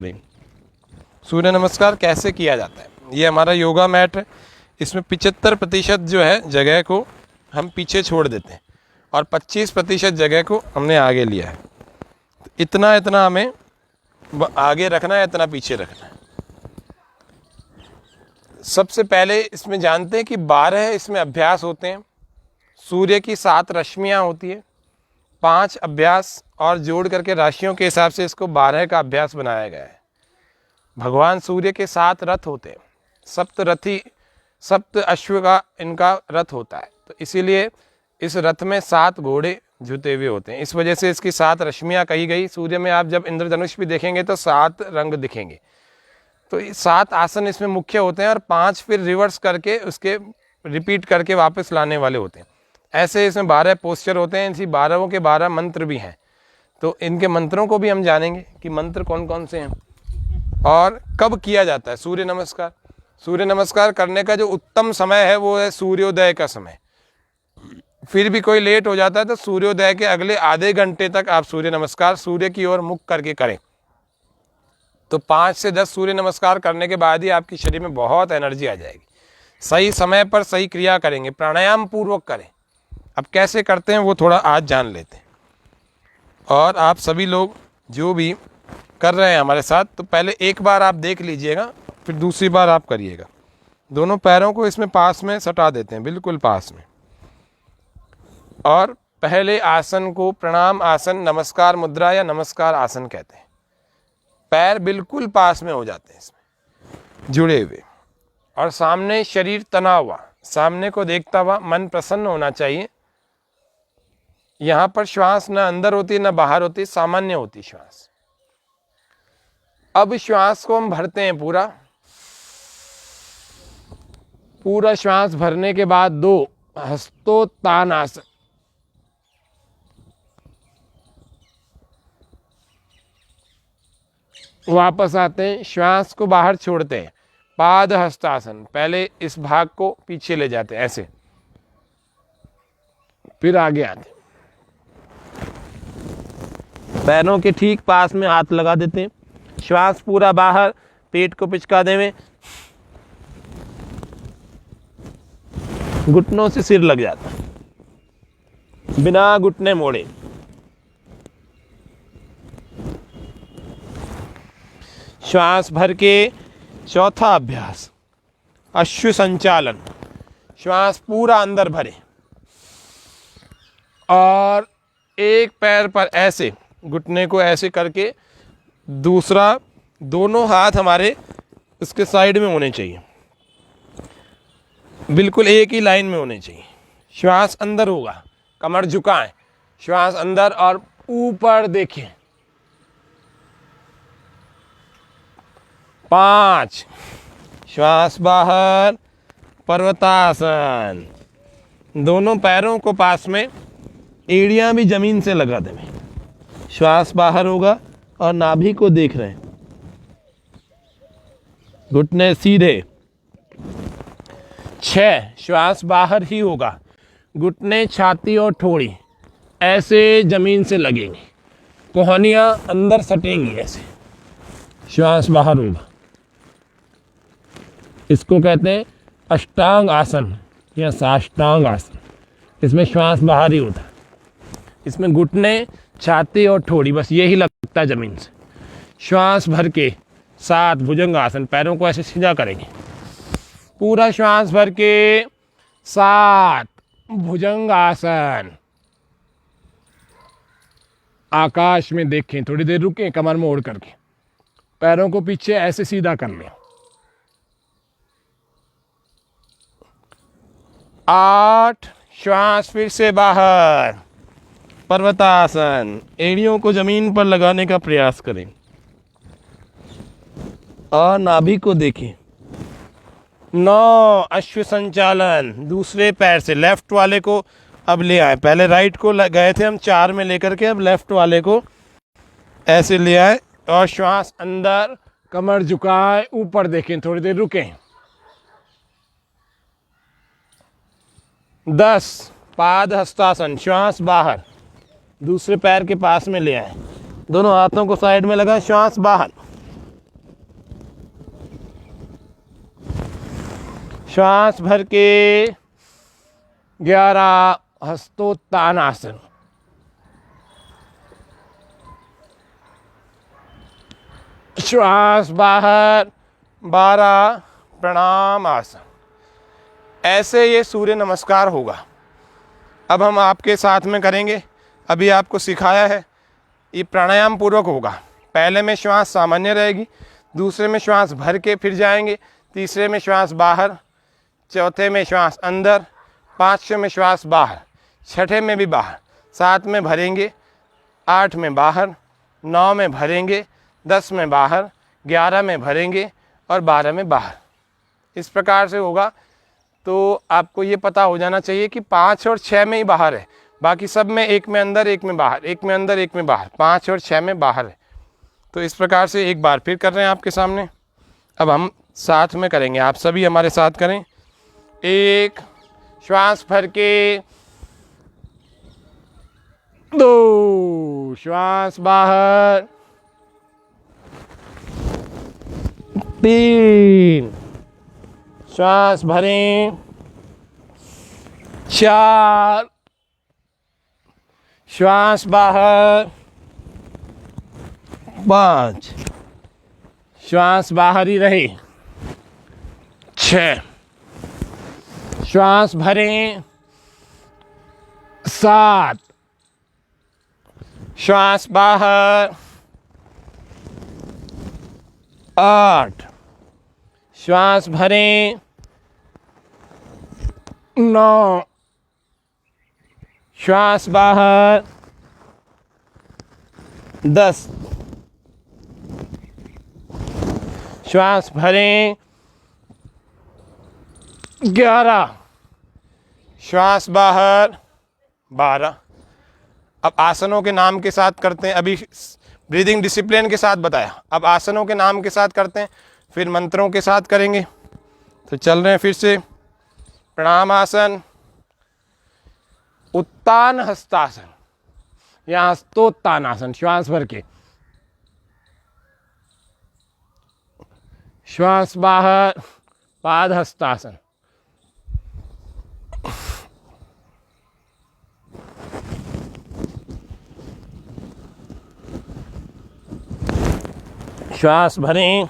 सूर्य नमस्कार कैसे किया जाता है। ये हमारा योगा मैट है। इसमें 75% जो है जगह को हम पीछे छोड़ देते हैं और 25% जगह को हमने आगे लिया है। इतना इतना हमें आगे रखना है, इतना पीछे रखना है। सबसे पहले इसमें जानते हैं कि 12 इसमें अभ्यास होते हैं। सूर्य की 7 रश्मियाँ होती है, 5 अभ्यास और जोड़ करके राशियों के हिसाब से इसको 12 का अभ्यास बनाया गया है। भगवान सूर्य के 7 रथ होते हैं, सप्त अश्व का इनका रथ होता है। तो इसीलिए इस रथ में 7 घोड़े जुते हुए होते हैं। इस वजह से इसकी 7 रश्मियाँ कही गई। सूर्य में आप जब इंद्रधनुष भी देखेंगे तो 7 रंग दिखेंगे। तो 7 आसन इसमें मुख्य होते हैं और 5 फिर रिवर्स करके उसके रिपीट करके वापस लाने वाले होते हैं। ऐसे इसमें 12 पोस्चर होते हैं। इसी 12 के 12 मंत्र भी हैं। तो इनके मंत्रों को भी हम जानेंगे कि मंत्र कौन कौन से हैं और कब किया जाता है सूर्य नमस्कार। सूर्य नमस्कार करने का जो उत्तम समय है वो है सूर्योदय का समय। फिर भी कोई लेट हो जाता है तो सूर्योदय के अगले आधे घंटे तक आप सूर्य नमस्कार सूर्य की ओर मुख करके करें। तो 5 से 10 सूर्य नमस्कार करने के बाद ही आपके शरीर में बहुत एनर्जी आ जाएगी। सही समय पर सही क्रिया करेंगे, प्राणायाम पूर्वक करें। अब कैसे करते हैं वो थोड़ा आज जान लेते हैं। और आप सभी लोग जो भी कर रहे हैं हमारे साथ, तो पहले एक बार आप देख लीजिएगा, फिर दूसरी बार आप करिएगा। दोनों पैरों को इसमें पास में सटा देते हैं, बिल्कुल पास में। और पहले आसन को प्रणाम आसन, नमस्कार मुद्रा या नमस्कार आसन कहते हैं। पैर बिल्कुल पास में हो जाते हैं इसमें जुड़े हुए, और सामने शरीर तना हुआ, सामने को देखता हुआ, मन प्रसन्न होना चाहिए। यहाँ पर श्वास न अंदर होती न बाहर होती, सामान्य होती श्वास। अब श्वास को हम भरते हैं पूरा श्वास भरने के बाद 2 हस्तोत्तान आसन। वापस आते हैं, श्वास को बाहर छोड़ते हैं, पाद हस्तासन। पहले इस भाग को पीछे ले जाते हैं ऐसे, फिर आगे आते हैं। पैरों के ठीक पास में हाथ लगा देते हैं, श्वास पूरा बाहर, पेट को पिचका देवें, घुटनों से सिर लग जाता है, बिना घुटने मोड़े। श्वास भर के चौथा अभ्यास अश्व संचालन। श्वास पूरा अंदर भरे और एक पैर पर ऐसे घुटने को ऐसे करके, दूसरा दोनों हाथ हमारे इसके साइड में होने चाहिए, बिल्कुल एक ही लाइन में होने चाहिए। श्वास अंदर होगा, कमर झुकाएं, श्वास अंदर और ऊपर देखें। 5 श्वास बाहर, पर्वतासन। दोनों पैरों को पास में, एड़ियां भी जमीन से लगा दें। श्वास बाहर होगा और नाभि को देख रहे हैं, घुटने सीधे। 6 श्वास बाहर ही होगा, घुटने, छाती और ठोड़ी ऐसे जमीन से लगेंगे, कोहनियां अंदर सटेंगी ऐसे। श्वास बाहर होगा, इसको कहते हैं अष्टांग आसन या साष्टांग आसन। इसमें श्वास बाहर ही होता है, इसमें घुटने, छाती और ठोड़ी बस यही लगता है जमीन से। श्वास भर के 7 भुजंग आसन। पैरों को ऐसे सीधा करेंगे, पूरा श्वास भर के 7 भुजंग आसन। आकाश में देखें, थोड़ी देर रुकें, कमर मोड़ करके पैरों को पीछे ऐसे सीधा कर लें। 8 श्वास फिर से बाहर, पर्वतासन। एड़ियों को जमीन पर लगाने का प्रयास करें और नाभि को देखें। 9 अश्व संचालन। दूसरे पैर से लेफ्ट वाले को अब ले आए, पहले राइट को गए थे हम 4 में लेकर के, अब लेफ्ट वाले को ऐसे ले आए और श्वास अंदर, कमर झुकाए, ऊपर देखें, थोड़ी देर रुकें। 10 पाद हस्तासन। श्वास बाहर, दूसरे पैर के पास में ले आए, दोनों हाथों को साइड में लगा, श्वास बाहर, श्वास भर के 11 हस्तोत्तान आसन। श्वास बाहर 12 प्रणाम आसन। ऐसे ये सूर्य नमस्कार होगा। अब हम आपके साथ में करेंगे। अभी आपको सिखाया है, ये प्राणायाम पूर्वक होगा। पहले में श्वास सामान्य रहेगी, दूसरे में श्वास भर के फिर जाएंगे, तीसरे में श्वास बाहर, चौथे में श्वास अंदर, पाँचवें में श्वास बाहर, छठे में भी बाहर, 7 में भरेंगे, 8 में बाहर, 9 में भरेंगे, 10 में बाहर, 11 में भरेंगे और 12 में बाहर। इस प्रकार से होगा। तो आपको ये पता हो जाना चाहिए कि 5 और 6 में ही बाहर है, बाकी सब में 1 में अंदर, 1 में बाहर, 1 में अंदर, 1 में बाहर, 5 और 6 में बाहर है। तो इस प्रकार से एक बार फिर कर रहे हैं आपके सामने। अब हम साथ में करेंगे, आप सभी हमारे साथ करें। 1 श्वास भर के, 2 श्वास बाहर, 3 श्वास भरें, 4 श्वास बाहर, 5 श्वास बाहर ही रहे, 6 श्वास भरें, 7 श्वास बाहर, 8 श्वास भरें, 9 श्वास बाहर, 10 श्वास भरें, 11 श्वास बाहर, 12। अब आसनों के नाम के साथ करते हैं। अभी ब्रीदिंग डिसिप्लिन के साथ बताया, अब आसनों के नाम के साथ करते हैं, फिर मंत्रों के साथ करेंगे। तो चल रहे हैं फिर से। प्रणाम आसन, उत्तान हस्तासन या हस्तोत्तान आसन, श्वास भर के, श्वास बाहर, पाद हस्तासन, श्वास भरें,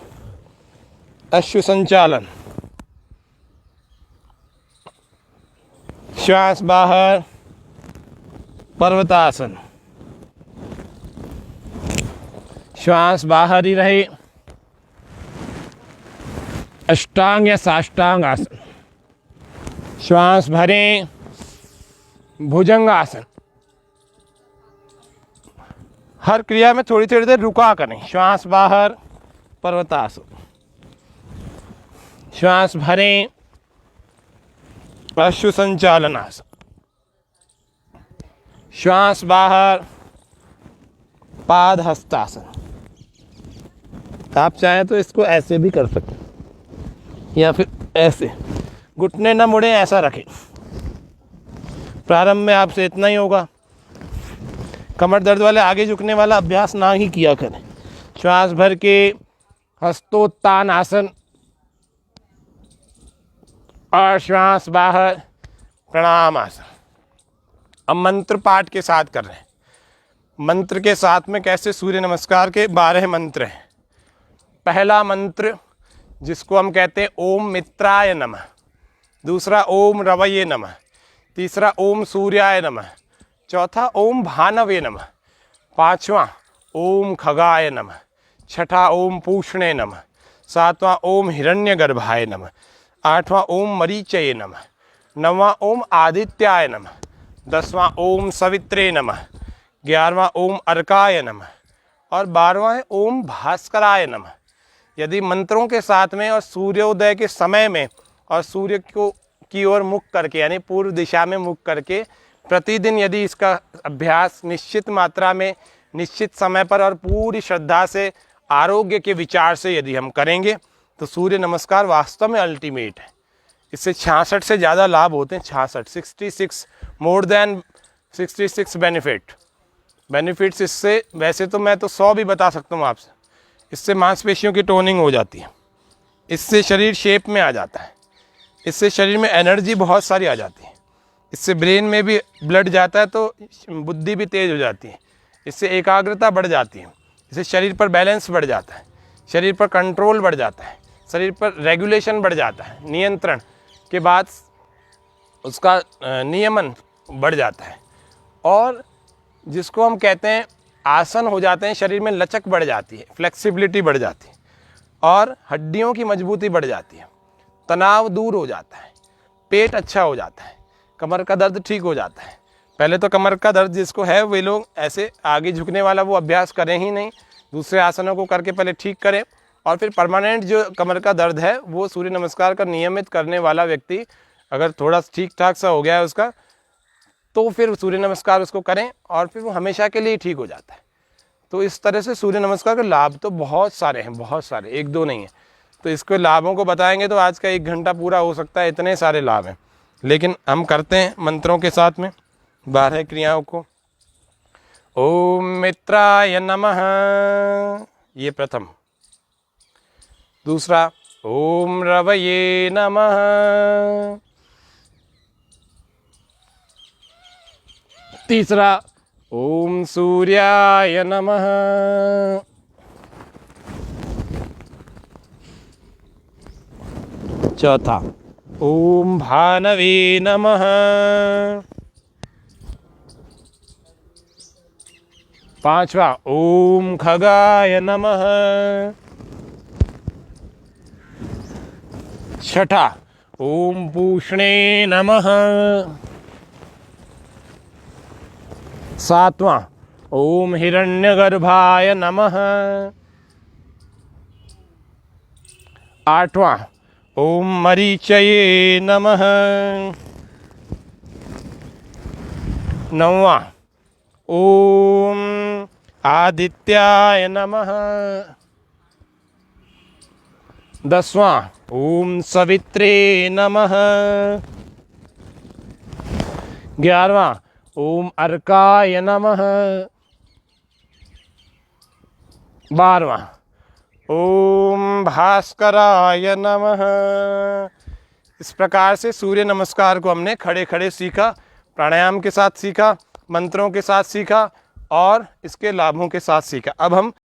अश्व संचालन, श्वास बाहर, पर्वतासन, श्वास बाहर ही रहे, अष्टांग या साष्टांग आसन, श्वास भरें, भुजंगासन। हर क्रिया में थोड़ी थोड़ी देर रुका करें। श्वास बाहर, पर्वतासन, श्वास भरें, अश्व संचालन आसन, श्वास बाहर, पाद हस्तासन। आप चाहें तो इसको ऐसे भी कर सकते हैं या फिर ऐसे, घुटने न मुड़े, ऐसा रखें। प्रारंभ में आपसे इतना ही होगा। कमर दर्द वाले आगे झुकने वाला अभ्यास ना ही किया करें। श्वास भर के हस्तोत्तान आसन और श्वास बाहर प्रणाम आसन। अब मंत्र पाठ के साथ कर रहे हैं। मंत्र के साथ में कैसे, सूर्य नमस्कार के 12 मंत्र हैं। पहला मंत्र जिसको हम कहते हैं ओम मित्राय नमः, दूसरा ओम रवये नमः, तीसरा ओम सूर्याय नमः, चौथा ओम भानवे नमः, पांचवा ओम खगाय नमः, छठा ओम पूषणे नमः, सातवां ओम हिरण्यगर्भाय नमः, आठवां ओम मरीचये नमः, नौवां ओम आदित्याय नमः, 10वां ओम सवित्रे नमः, 11वां ओम अर्काय नमः और 12वां है ओम भास्कराय नमः। यदि मंत्रों के साथ में और सूर्योदय के समय में और सूर्य को की ओर मुख करके, यानी पूर्व दिशा में मुख करके प्रतिदिन यदि इसका अभ्यास निश्चित मात्रा में, निश्चित समय पर और पूरी श्रद्धा से, आरोग्य के विचार से यदि हम करेंगे तो सूर्य नमस्कार वास्तव में अल्टीमेट है। इससे 66 से ज़्यादा लाभ होते हैं। 66 मोर देन 66 बेनिफिट्स इससे। वैसे तो मैं तो 100 भी बता सकता हूँ आपसे। इससे मांसपेशियों की टोनिंग हो जाती है, इससे शरीर शेप में आ जाता है, इससे शरीर में एनर्जी बहुत सारी आ जाती है, इससे ब्रेन में भी ब्लड जाता है तो बुद्धि भी तेज हो जाती है, इससे एकाग्रता बढ़ जाती है, इससे शरीर पर बैलेंस बढ़ जाता है, शरीर पर कंट्रोल बढ़ जाता है, शरीर पर रेगुलेशन बढ़ जाता है, नियंत्रण के बाद उसका नियमन बढ़ जाता है। और जिसको हम कहते हैं आसन हो जाते हैं, शरीर में लचक बढ़ जाती है, फ्लेक्सिबिलिटी बढ़ जाती है और हड्डियों की मजबूती बढ़ जाती है, तनाव दूर हो जाता है, पेट अच्छा हो जाता है, कमर का दर्द ठीक हो जाता है। पहले तो कमर का दर्द जिसको है वे लोग ऐसे आगे झुकने वाला वो अभ्यास करें ही नहीं, दूसरे आसनों को करके पहले ठीक करें और फिर परमानेंट जो कमर का दर्द है वो सूर्य नमस्कार का नियमित करने वाला व्यक्ति अगर थोड़ा ठीक ठाक सा हो गया है उसका, तो फिर सूर्य नमस्कार उसको करें और फिर वो हमेशा के लिए ठीक हो जाता है। तो इस तरह से सूर्य नमस्कार के लाभ तो बहुत सारे हैं, बहुत सारे, एक दो नहीं है। तो इसके लाभों को बताएंगे तो आज का 1 घंटा पूरा हो सकता है, इतने सारे लाभ हैं। लेकिन हम करते हैं मंत्रों के साथ में 12 क्रियाओं को। ओम मित्राय नमः, ये प्रथम। दूसरा ओम रवये नमः। तीसरा ओम सूर्याय नमः। चौथा ओम भानवे नमः। पांचवा ओम खगाय नमः। छठा ओम पूष्णे नमः। सातवां ओम हिरण्यगर्भाय नमः। आठवां ओम मरीचये नमः। नौवां ओम आदित्याय नमः। 10वां ओम सवित्रे नमः। 11वां ओम अर्काय नमः। 12वां ओम भास्कराय नमः। इस प्रकार से सूर्य नमस्कार को हमने खड़े खड़े सीखा, प्राणायाम के साथ सीखा, मंत्रों के साथ सीखा और इसके लाभों के साथ सीखा। अब हम